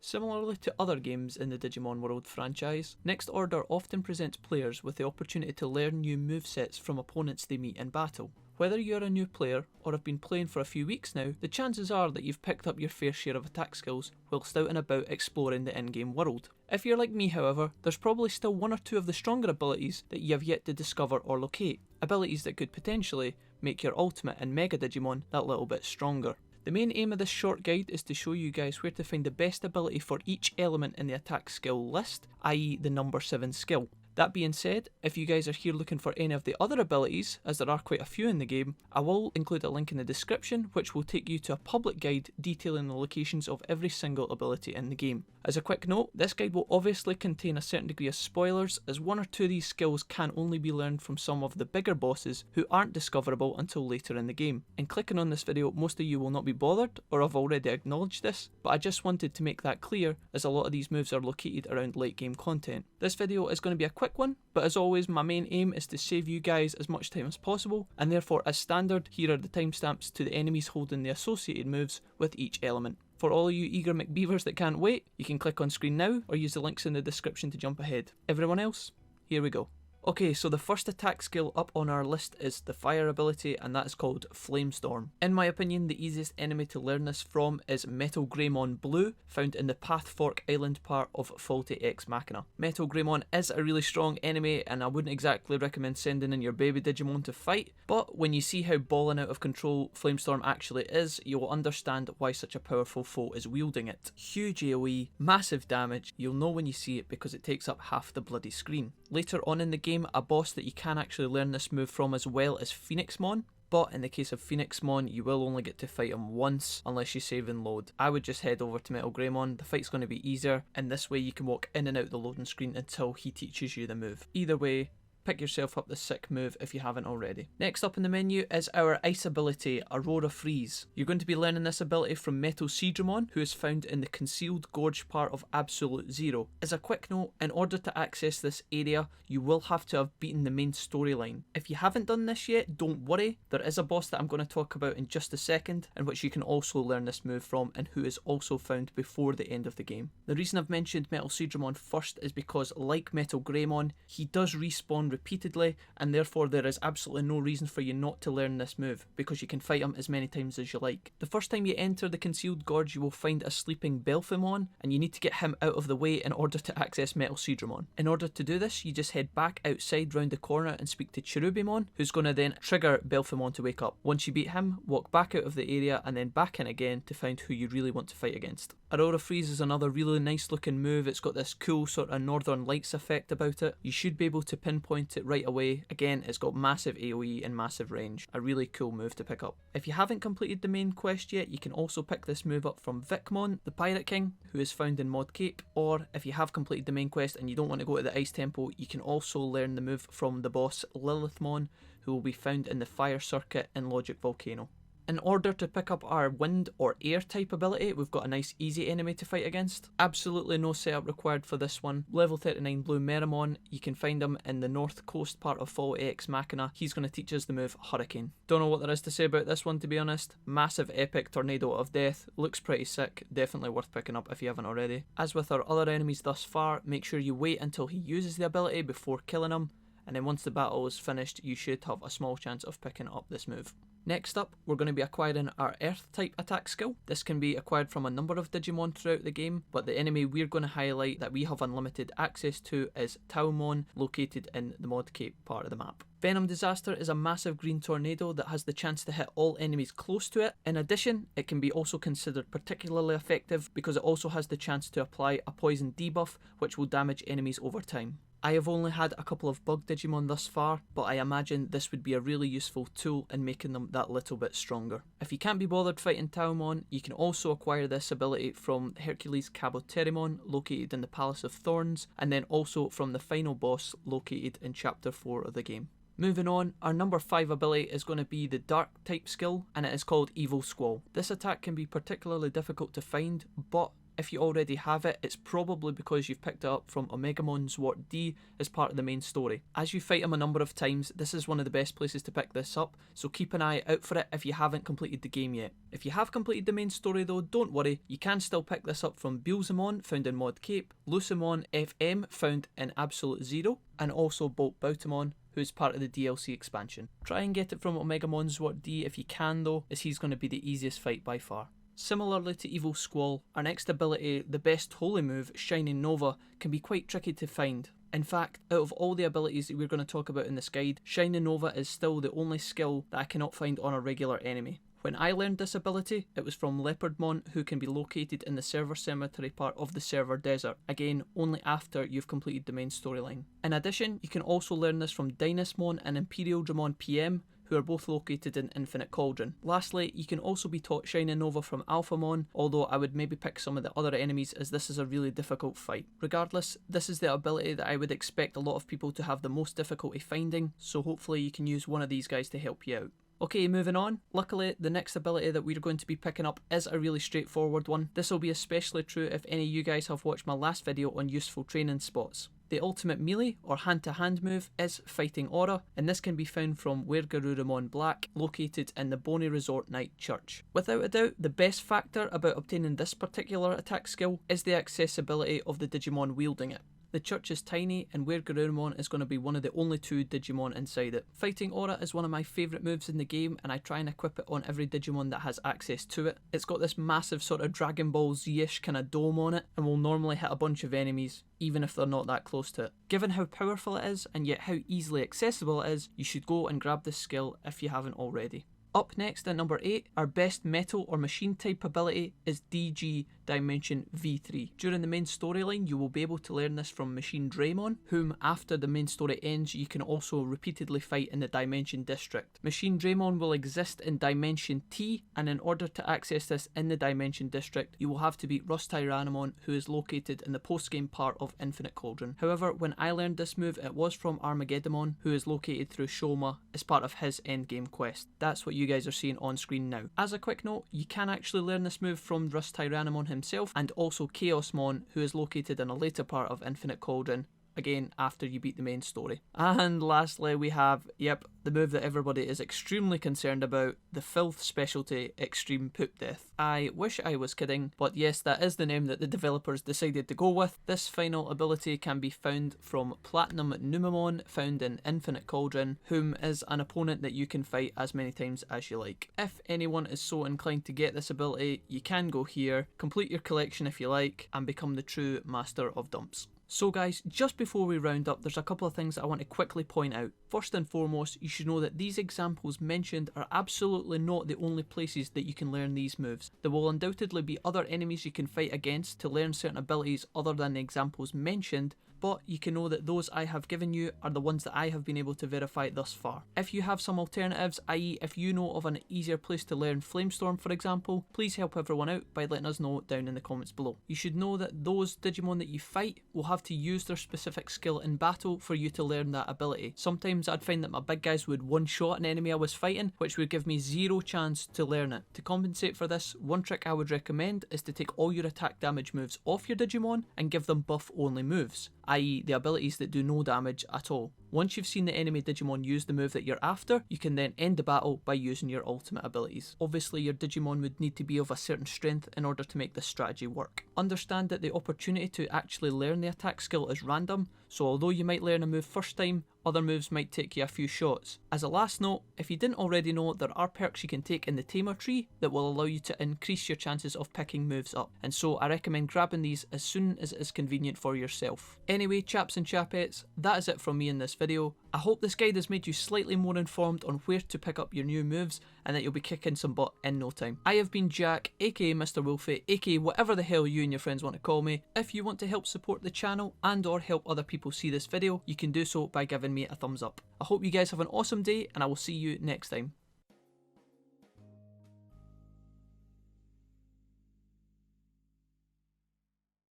Similarly to other games in the Digimon World franchise, Next Order often presents players with the opportunity to learn new movesets from opponents they meet in battle. Whether you're a new player or have been playing for a few weeks now, the chances are that you've picked up your fair share of attack skills whilst out and about exploring the in-game world. If you're like me however, there's probably still one or two of the stronger abilities that you have yet to discover or locate, abilities that could potentially make your Ultimate and Mega Digimon that little bit stronger. The main aim of this short guide is to show you guys where to find the best ability for each element in the attack skill list, i.e. the number 7 skill. That being said, if you guys are here looking for any of the other abilities, as there are quite a few in the game, I will include a link in the description which will take you to a public guide detailing the locations of every single ability in the game. As a quick note, this guide will obviously contain a certain degree of spoilers, as one or two of these skills can only be learned from some of the bigger bosses who aren't discoverable until later in the game. In clicking on this video, most of you will not be bothered or have already acknowledged this, but I just wanted to make that clear as a lot of these moves are located around late game content. This video is going to be a quick one, but as always my main aim is to save you guys as much time as possible, and therefore as standard here are the timestamps to the enemies holding the associated moves with each element. For all of you eager McBeavers that can't wait, you can click on screen now or use the links in the description to jump ahead. Everyone else, here we go. Okay, so the first attack skill up on our list is the fire ability, and that is called Flamestorm. In my opinion, the easiest enemy to learn this from is Metal Greymon Blue, found in the Path Fork Island part of Faulty Ex Machina. Metal Greymon is a really strong enemy, and I wouldn't exactly recommend sending in your baby Digimon to fight, but when you see how balling out of control Flamestorm actually is, you will understand why such a powerful foe is wielding it. Huge AoE, massive damage, you'll know when you see it because it takes up half the bloody screen. Later on in the game, a boss that you can actually learn this move from as well is Phoenixmon, but in the case of Phoenixmon you will only get to fight him once unless you save and load. I would just head over to Metal Greymon, the fight's going to be easier, and this way you can walk in and out the loading screen until he teaches you the move. Either way, pick yourself up the sick move if you haven't already. Next up in the menu is our ice ability, Aurora Freeze. You're going to be learning this ability from Metal Seedramon, who is found in the Concealed Gorge part of Absolute Zero. As a quick note, in order to access this area, you will have to have beaten the main storyline. If you haven't done this yet, don't worry, there is a boss that I'm going to talk about in just a second, in which you can also learn this move from, and who is also found before the end of the game. The reason I've mentioned Metal Seedramon first is because, like Metal Greymon, he does respawn repeatedly, and therefore there is absolutely no reason for you not to learn this move, because you can fight him as many times as you like. The first time you enter the Concealed Gorge, you will find a sleeping Belphimon, and you need to get him out of the way in order to access Metal Seedramon. In order to do this, you just head back outside round the corner and speak to Cherubimon, who's going to then trigger Belphimon to wake up. Once you beat him, walk back out of the area and then back in again to find who you really want to fight against. Aurora Freeze is another really nice looking move. It's got this cool sort of Northern Lights effect about it. You should be able to pinpoint it right away. Again, it's got massive AoE and massive range. A really cool move to pick up. If you haven't completed the main quest yet, you can also pick this move up from Vicmon, the Pirate King, who is found in Mod Cape. Or if you have completed the main quest and you don't want to go to the Ice Temple, you can also learn the move from the boss Lilithmon, who will be found in the Fire Circuit in Logic Volcano. In order to pick up our wind or air type ability, we've got a nice easy enemy to fight against. Absolutely no setup required for this one. Level 39 Blue Meramon, you can find him in the north coast part of Faulty Ex Machina. He's going to teach us the move Hurricane. Don't know what there is to say about this one, to be honest. Massive epic tornado of death, looks pretty sick, definitely worth picking up if you haven't already. As with our other enemies thus far, make sure you wait until he uses the ability before killing him, and then once the battle is finished you should have a small chance of picking up this move. Next up, we're going to be acquiring our Earth type attack skill. This can be acquired from a number of Digimon throughout the game, but the enemy we're going to highlight that we have unlimited access to is Taumon, located in the Mod Cape part of the map. Venom Disaster is a massive green tornado that has the chance to hit all enemies close to it. In addition, it can be also considered particularly effective because it also has the chance to apply a poison debuff which will damage enemies over time. I have only had a couple of bug Digimon thus far, but I imagine this would be a really useful tool in making them that little bit stronger. If you can't be bothered fighting Taumon, you can also acquire this ability from Hercules Caboterimon, located in the Palace of Thorns, and then also from the final boss located in Chapter 4 of the game. Moving on, our number 5 ability is going to be the Dark type skill, and it is called Evil Squall. This attack can be particularly difficult to find, but If you already have it, it's probably because you've picked it up from Omega Sword D as part of the main story. As you fight him a number of times, this is one of the best places to pick this up, so keep an eye out for it if you haven't completed the game yet. If you have completed the main story though, don't worry, you can still pick this up from Beelzemon, found in Mod Cape, Lucemon FM, found in Absolute Zero, and also Bolt Boutamon, who is part of the DLC expansion. Try and get it from Omega Sword D if you can though, as he's going to be the easiest fight by far. Similarly to Evil Squall, our next ability, the best holy move, Shining Nova, can be quite tricky to find. In fact, out of all the abilities that we're going to talk about in this guide, Shining Nova is still the only skill that I cannot find on a regular enemy. When I learned this ability, it was from Leopardmon, who can be located in the server cemetery part of the server desert, again only after you've completed the main storyline. In addition, you can also learn this from Dynasmon and Imperial Dramon PM, who are both located in Infinite Cauldron. Lastly, you can also be taught Shining Nova from Alphamon, although I would maybe pick some of the other enemies as this is a really difficult fight. Regardless, this is the ability that I would expect a lot of people to have the most difficulty finding, so hopefully you can use one of these guys to help you out. Okay, moving on. Luckily, the next ability that we're going to be picking up is a really straightforward one. This will be especially true if any of you guys have watched my last video on useful training spots. The ultimate melee, or hand-to-hand move, is Fighting Aura, and this can be found from Wergarurumon Black, located in the Bonnie Resort Knight Church. Without a doubt, the best factor about obtaining this particular attack skill is the accessibility of the Digimon wielding it. The church is tiny, and Wergarurumon is going to be one of the only 2 Digimon inside it. Fighting Aura is one of my favourite moves in the game, and I try and equip it on every Digimon that has access to it. It's got this massive sort of Dragon Ball Z-ish kind of dome on it, and will normally hit a bunch of enemies, even if they're not that close to it. Given how powerful it is, and yet how easily accessible it is, you should go and grab this skill if you haven't already. Up next at number 8, our best metal or machine type ability is DG Dimension V3. During the main storyline, you will be able to learn this from Machine Draymon, whom after the main story ends, you can also repeatedly fight in the Dimension District. Machine Draymon will exist in Dimension T, and in order to access this in the Dimension District, you will have to beat Tyrannomon, who is located in the post-game part of Infinite Cauldron. However, when I learned this move, it was from Armageddon, who is located through Shoma as part of his endgame quest. That's what you guys are seeing on screen now. As a quick note, you can actually learn this move from Tyrannomon himself, and also Chaosmon, who is located in a later part of Infinite Cauldron, again after you beat the main story. And lastly we have, the move that everybody is extremely concerned about, the Filth specialty, Extreme Poop Death. I wish I was kidding, but yes, that is the name that the developers decided to go with. This final ability can be found from Platinum Numemon, found in Infinite Cauldron, whom is an opponent that you can fight as many times as you like. If anyone is so inclined to get this ability, you can go here, complete your collection if you like, and become the true Master of Dumps. So guys, just before we round up, there's a couple of things that I want to quickly point out. First and foremost, you should know that these examples mentioned are absolutely not the only places that you can learn these moves. There will undoubtedly be other enemies you can fight against to learn certain abilities other than the examples mentioned, but you can know that those I have given you are the ones that I have been able to verify thus far. If you have some alternatives, i.e. if you know of an easier place to learn Flamestorm for example, please help everyone out by letting us know down in the comments below. You should know that those Digimon that you fight will have to use their specific skill in battle for you to learn that ability. Sometimes I'd find that my big guys would one-shot an enemy I was fighting, which would give me zero chance to learn it. To compensate for this, one trick I would recommend is to take all your attack damage moves off your Digimon and give them buff only moves, i.e. the abilities that do no damage at all. Once you've seen the enemy Digimon use the move that you're after, you can then end the battle by using your ultimate abilities. Obviously your Digimon would need to be of a certain strength in order to make this strategy work. Understand that the opportunity to actually learn the attack skill is random, so although you might learn a move first time, other moves might take you a few shots. As a last note, if you didn't already know, there are perks you can take in the Tamer tree that will allow you to increase your chances of picking moves up, and so I recommend grabbing these as soon as it is convenient for yourself. Anyway, chaps and chapettes, that is it from me in this video. I hope this guide has made you slightly more informed on where to pick up your new moves, and that you'll be kicking some butt in no time. I have been Jack, aka Mr. Wolfie, aka whatever the hell you and your friends want to call me. If you want to help support the channel and or help other people see this video, you can do so by giving me a thumbs up. I hope you guys have an awesome day, and I will see you next time.